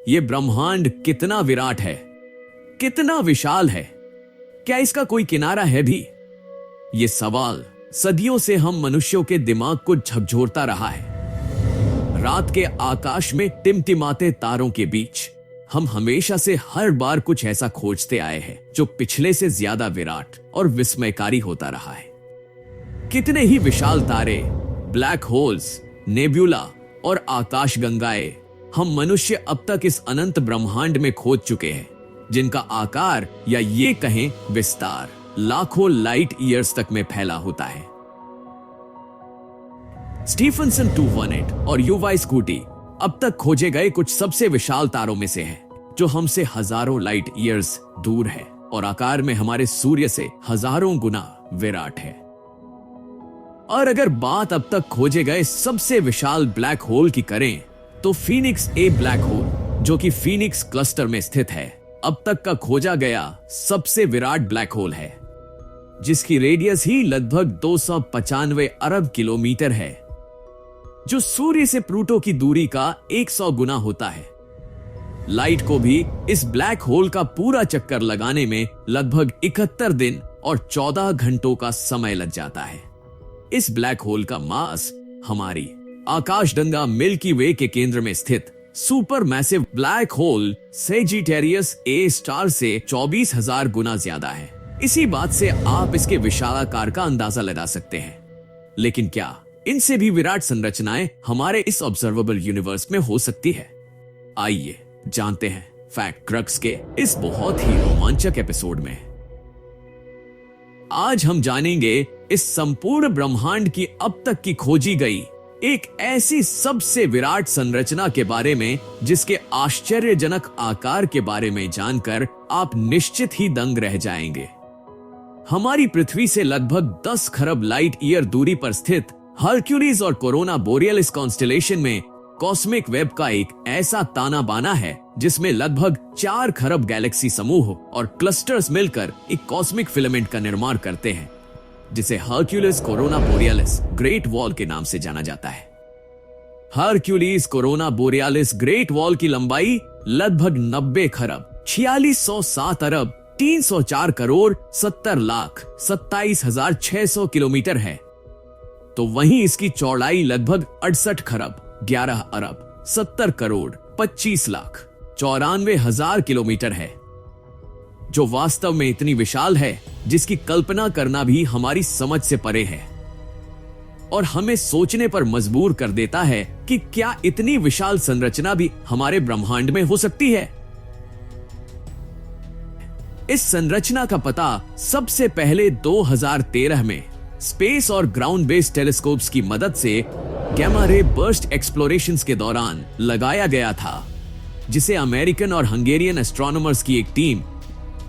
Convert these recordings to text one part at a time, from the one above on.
ये ब्रह्मांड कितना विराट है, कितना विशाल है, क्या इसका कोई किनारा है भी? ये सवाल सदियों से हम मनुष्यों के दिमाग को झकझोरता रहा है। रात के आकाश में टिमटिमाते तारों के बीच हम हमेशा से हर बार कुछ ऐसा खोजते आए हैं जो पिछले से ज्यादा विराट और विस्मयकारी होता रहा है। कितने ही विशाल तारे, ब्लैक होल्स, नेब्यूला और आकाश गंगाएं हम मनुष्य अब तक इस अनंत ब्रह्मांड में खोज चुके हैं, जिनका आकार या ये कहें विस्तार लाखों लाइट ईयर्स तक में फैला होता है। स्टीफनसन 218 और युवा स्कूटी अब तक खोजे गए कुछ सबसे विशाल तारों में से है, जो हमसे हजारों लाइट ईयर्स दूर है और आकार में हमारे सूर्य से हजारों गुना विराट है। और अगर बात अब तक खोजे गए सबसे विशाल ब्लैक होल की करें, तो फीनिक्स ए ब्लैक होल, जो कि फीनिक्स क्लस्टर में स्थित है, अब तक का खोजा गया सबसे विराट ब्लैक होल है, जिसकी रेडियस ही लगभग 295 अरब किलोमीटर है, जो सूर्य से प्लूटो की दूरी का 100 गुना होता है। लाइट को भी इस ब्लैक होल का पूरा चक्कर लगाने में लगभग 71 दिन और 14 घंटों का समय लग जाता है। इस ब्लैक होल का मास हमारी आकाशगंगा मिल्की वे के केंद्र में स्थित super massive black hole Sagittarius A star से 24,000 गुना ज्यादा है। इसी बात से आप इसके विशालाकार का अंदाजा लगा सकते हैं। लेकिन क्या इनसे भी विराट संरचनाएं हमारे इस ऑब्जर्वेबल यूनिवर्स में हो सकती है? आइए जानते हैं फैक्ट क्रक्स के इस बहुत ही रोमांचक एपिसोड में। आज हम जानेंगे इस संपूर्ण ब्रह्मांड की अब तक की खोजी गई एक ऐसी सबसे विराट संरचना के बारे में, जिसके आश्चर्यजनक आकार के बारे में जानकर आप निश्चित ही दंग रह जाएंगे। हमारी पृथ्वी से लगभग 10 खरब लाइट ईयर दूरी पर स्थित हरक्यूलिस और कोरोना बोरियलिस कॉन्स्टेलेशन में कॉस्मिक वेब का एक ऐसा ताना बाना है, जिसमें लगभग 4 खरब गैलेक्सी समूह और क्लस्टर्स मिलकर एक कॉस्मिक फिलामेंट का निर्माण करते हैं, जिसे हरक्यूलिस कोरोना बोरियलिस ग्रेट वॉल के नाम से जाना जाता है। हरक्यूलिस कोरोना बोरियलिस ग्रेट वॉल की लंबाई लगभग 90 खरब 4607 अरब 304 करोड़ 70 लाख 27,600 किलोमीटर है, तो वहीं इसकी चौड़ाई लगभग 68 खरब 11 अरब 70 करोड़ 25 लाख 94,000 किलोमीटर है, जो वास्तव में इतनी विशाल है जिसकी कल्पना करना भी हमारी समझ से परे है और हमें सोचने पर मजबूर कर देता है कि क्या इतनी विशाल संरचना भी हमारे ब्रह्मांड में हो सकती है। इस संरचना का पता सबसे पहले 2013 में स्पेस और ग्राउंड बेस्ड टेलीस्कोप्स की मदद से गैमा रे बर्स्ट एक्सप्लोरेशंस के दौरान लगाया गया था, जिसे अमेरिकन और हंगेरियन एस्ट्रोनॉमर्स की एक टीम,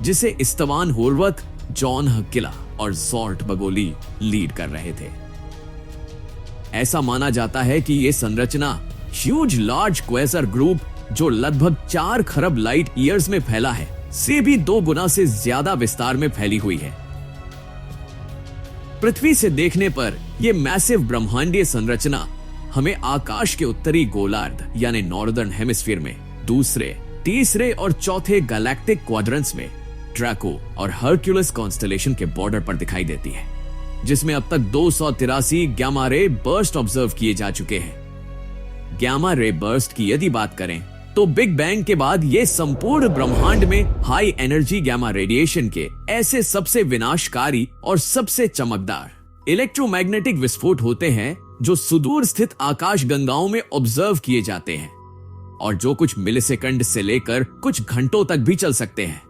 जिसे इस्तवान होरवथ, जॉन हकिला और जॉर्ट बगोली लीड कर रहे थे। ऐसा माना जाता है कि यह संरचना ह्यूज लार्ज क्वेसर ग्रुप, जो लगभग 4 खरब लाइट ईयर्स में फैला है, से भी 2 गुना से ज्यादा विस्तार में फैली हुई है। पृथ्वी से देखने पर यह मैसिव ब्रह्मांडीय संरचना हमें आकाश के उत्तरी गोलार्ध यानी नॉर्दर्न हेमिस्फीयर में दूसरे, तीसरे और चौथे गैलेक्टिक क्वाड्रेंट्स में ड्रैको और हरक्यूलिस कॉन्स्टेलेशन के बॉर्डर पर दिखाई देती है, जिसमें अब तक 283 गैमा रे बर्स्ट ऑब्जर्व किए जा चुके हैं। गैमा रे बर्स्ट की यदि बात करें तो बिग बैंग के बाद यह संपूर्ण ब्रह्मांड में हाई एनर्जी गैमा रेडिएशन के ऐसे सबसे विनाशकारी और सबसे चमकदार इलेक्ट्रोमैग्नेटिक विस्फोट होते हैं, जो सुदूर स्थित आकाश गंगाओं में ऑब्जर्व किए जाते हैं और जो कुछ मिलीसेकंड से लेकर कुछ घंटों तक भी चल सकते हैं।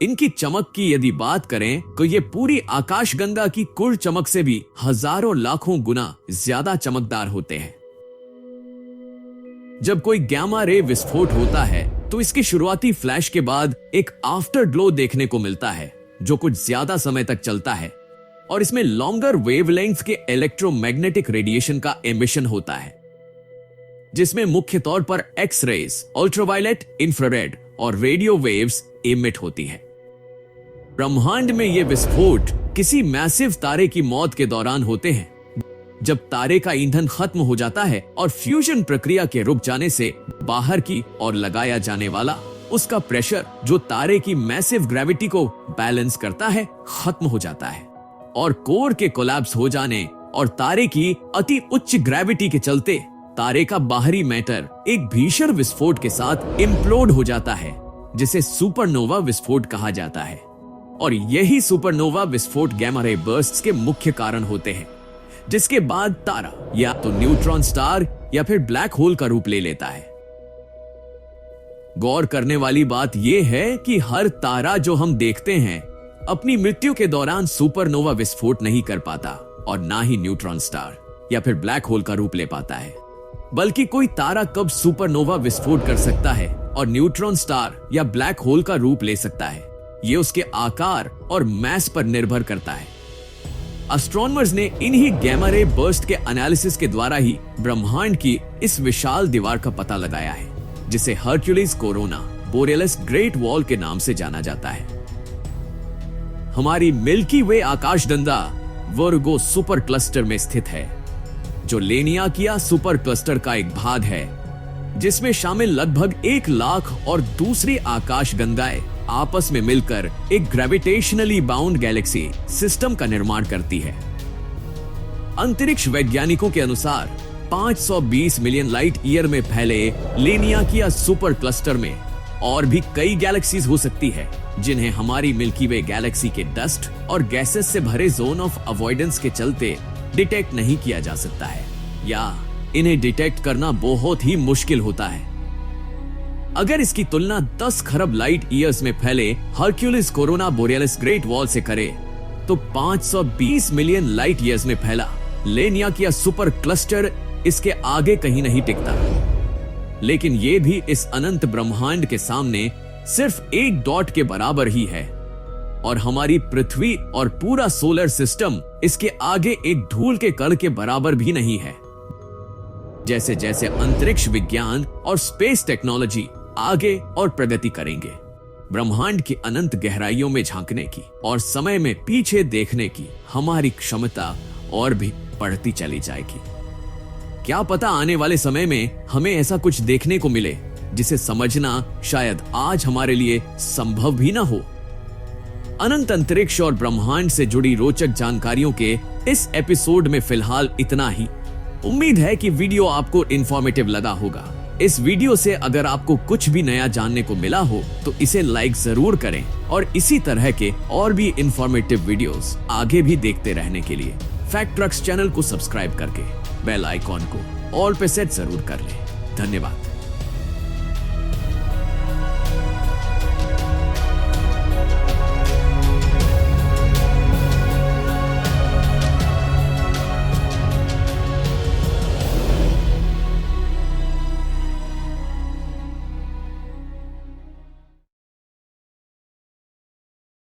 इनकी चमक की यदि बात करें तो ये पूरी आकाशगंगा की कुल चमक से भी हजारों लाखों गुना ज्यादा चमकदार होते हैं। जब कोई गैमा रे विस्फोट होता है तो इसके शुरुआती फ्लैश के बाद एक आफ्टर ग्लो देखने को मिलता है, जो कुछ ज्यादा समय तक चलता है और इसमें लॉन्गर वेवलेंथ के इलेक्ट्रोमैग्नेटिक रेडिएशन का एमिशन होता है, जिसमें मुख्य तौर पर एक्स रेज, अल्ट्रावायलेट, इंफ्रारेड और रेडियो वेव्स एमिट होती है। ब्रह्मांड में ये विस्फोट किसी मैसिव तारे की मौत के दौरान होते हैं, जब तारे का ईंधन खत्म हो जाता है और फ्यूजन प्रक्रिया के रुक जाने से बाहर की ओर लगाया जाने वाला उसका प्रेशर जो तारे की मैसिव ग्रेविटी को बैलेंस करता है खत्म हो जाता है और कोर के कोलैप्स हो जाने और तारे की अति उच्च ग्रेविटी के चलते तारे का बाहरी मैटर एक भीषण विस्फोट के साथ इम्प्लोड हो जाता है जिसे सुपरनोवा विस्फोट कहा जाता है। और यही सुपरनोवा विस्फोट गैमा रे बर्स्ट्स के मुख्य कारण होते हैं, जिसके बाद तारा या तो न्यूट्रॉन स्टार या फिर ब्लैक होल का रूप ले लेता है। गौर करने वाली बात यह है कि हर तारा जो हम देखते हैं अपनी मृत्यु के दौरान सुपरनोवा विस्फोट नहीं कर पाता और ना ही न्यूट्रॉन स्टार या फिर ब्लैक होल का रूप ले पाता है, बल्कि कोई तारा कब सुपरनोवा विस्फोट कर सकता है और न्यूट्रॉन स्टार या ब्लैक होल का रूप ले सकता है, ये उसके आकार और मैस पर निर्भर करता है। एस्ट्रोनॉमर्स ने इन्हीं गैमा रे बर्स्ट के एनालिसिस के द्वारा ही ब्रह्मांड की इस विशाल दीवार का पता लगाया है, जिसे हरक्यूलिस कोरोना बोरियलिस ग्रेट वॉल के नाम से जाना जाता है। हमारी मिल्की वे आकाशगंगा वर्गो सुपर क्लस्टर में स्थित है, जो लेनियाकिया सुपर क्लस्टर का एक भाग है, जिसमें शामिल लगभग 1 लाख और दूसरी आकाश गंगाएं आपस में मिलकर एक ग्रेविटेशनली बाउंड गैलेक्सी सिस्टम का निर्माण करती है। अंतरिक्ष वैज्ञानिकों के अनुसार 520 मिलियन लाइट ईयर में फैले लेनियाकिया सुपर क्लस्टर में और भी कई गैलेक्सीज हो सकती है, जिन्हें हमारी मिल्की वे गैलेक्सी के डस्ट और गैसेस से भरे जोन ऑफ अवॉइडेंस के चलते डिटेक्ट नहीं किया जा सकता है या इन्हें डिटेक्ट करना बहुत ही मुश्किल होता है। अगर इसकी तुलना 10 खरब लाइट ईयर्स में फैले हरक्यूलिस कोरोना बोरियलिस ग्रेट वॉल से करे तो 520 मिलियन लाइट ईयर्स में फैला लेनियाकिया सुपर क्लस्टर इसके आगे कहीं नहीं टिकता। लेकिन यह भी इस अनंत ब्रह्मांड के सामने सिर्फ एक डॉट के बराबर ही है और हमारी पृथ्वी और पूरा सोलर सिस्टम इसके आगे एक धूल के कण के बराबर भी नहीं है। जैसे जैसे अंतरिक्ष विज्ञान और स्पेस टेक्नोलॉजी आगे और प्रगति करेंगे, ब्रह्मांड की अनंत गहराइयों में झांकने की और समय में पीछे देखने की हमारी क्षमता और भी बढ़ती चली जाएगी। क्या पता आने वाले समय में हमें ऐसा कुछ देखने को मिले जिसे समझना शायद आज हमारे लिए संभव भी ना हो। अनंत अंतरिक्ष और ब्रह्मांड से जुड़ी रोचक जानकारियों के इस एपिसोड में फिलहाल इतना ही। उम्मीद है कि वीडियो आपको इंफॉर्मेटिव लगा होगा। इस वीडियो से अगर आपको कुछ भी नया जानने को मिला हो तो इसे लाइक जरूर करें और इसी तरह के और भी इंफॉर्मेटिव वीडियोस आगे भी देखते रहने के लिए फैक्ट ट्रक्स चैनल को सब्सक्राइब करके बेल आइकॉन को ऑल पे सेट जरूर कर लें। धन्यवाद।